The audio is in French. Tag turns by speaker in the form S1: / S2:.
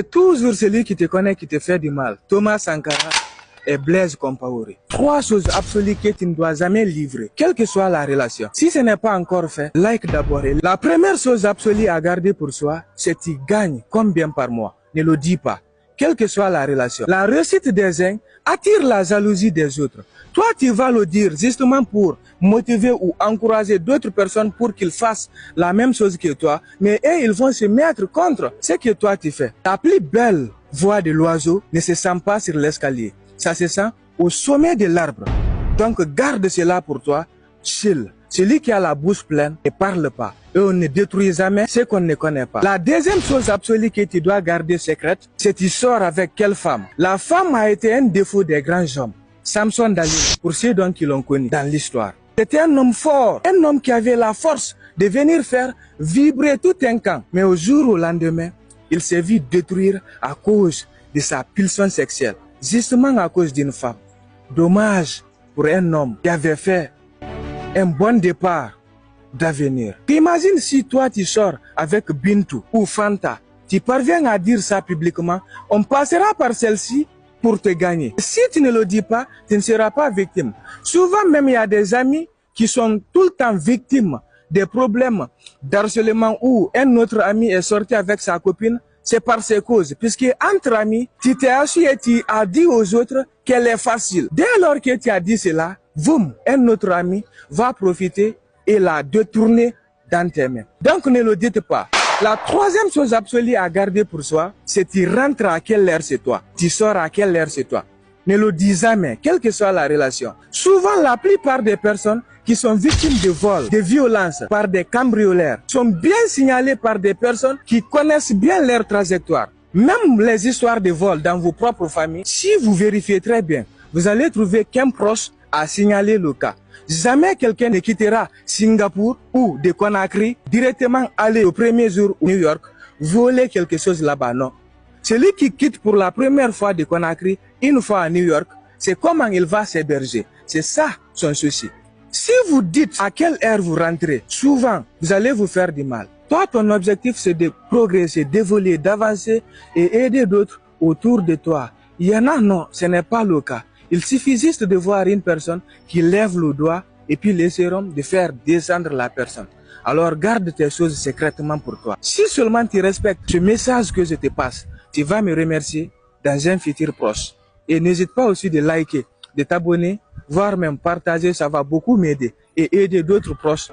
S1: C'est toujours celui qui te connaît qui te fait du mal. Thomas Sankara et Blaise Compaoré. 3 choses absolues que tu ne dois jamais livrer, quelle que soit la relation. Si ce n'est pas encore fait, like d'abord. La première chose absolue à garder pour soi, c'est tu gagnes combien par mois. Ne le dis pas. Quelle que soit la relation. La réussite des uns attire la jalousie des autres. Toi, tu vas le dire justement pour motiver ou encourager d'autres personnes pour qu'ils fassent la même chose que toi. Mais eux, ils vont se mettre contre ce que toi tu fais. La plus belle voix de l'oiseau ne se sent pas sur l'escalier. Ça se sent au sommet de l'arbre. Donc, garde cela pour toi. Chill. Celui qui a la bouche pleine ne parle pas. Et on ne détruit jamais ce qu'on ne connaît pas. La deuxième chose absolue que tu dois garder secrète, c'est tu sors avec quelle femme. La femme a été un défaut des grands hommes. Samson Dalila, pour ceux donc qui l'ont connu dans l'histoire. C'était un homme fort, un homme qui avait la force de venir faire vibrer tout un camp. Mais au jour au lendemain, il s'est vu détruire à cause de sa pulsion sexuelle. Justement à cause d'une femme. Dommage pour un homme qui avait fait un bon départ d'avenir. Imagine si toi tu sors avec Bintou ou Fanta, tu parviens à dire ça publiquement, on passera par celle-ci pour te gagner. Si tu ne le dis pas, tu ne seras pas victime. Souvent même il y a des amis qui sont tout le temps victimes des problèmes d'harcèlement où un autre ami est sorti avec sa copine. C'est par ces causes, puisque entre amis, tu t'es assis et tu as dit aux autres qu'elle est facile. Dès lors que tu as dit cela, boum, un autre ami va profiter et la détourner dans tes mains. Donc ne le dites pas. La troisième chose absolue à garder pour soi, c'est tu rentres à quelle heure c'est toi. Tu sors à quelle heure c'est toi. Ne le dis jamais, quelle que soit la relation. Souvent, la plupart des personnes qui sont victimes de vol, de violence par des cambrioleurs sont bien signalées par des personnes qui connaissent bien leur trajectoire. Même les histoires de vol dans vos propres familles, si vous vérifiez très bien, vous allez trouver qu'un proche a signalé le cas. Jamais quelqu'un ne quittera Singapour ou de Conakry directement aller au premier jour au New York voler quelque chose là-bas, non. Celui qui quitte pour la première fois de Conakry, une fois à New York, c'est comment il va s'héberger. C'est ça son souci. Si vous dites à quelle heure vous rentrez, souvent, vous allez vous faire du mal. Toi, ton objectif, c'est de progresser, d'évoluer, d'avancer et aider d'autres autour de toi. Il y en a, non, ce n'est pas le cas. Il suffit juste de voir une personne qui lève le doigt et puis laisseront de faire descendre la personne. Alors, garde tes choses secrètement pour toi. Si seulement tu respectes ce message que je te passe, tu vas me remercier dans un futur proche. Et n'hésite pas aussi de liker, de t'abonner, voire même partager, ça va beaucoup m'aider et aider d'autres proches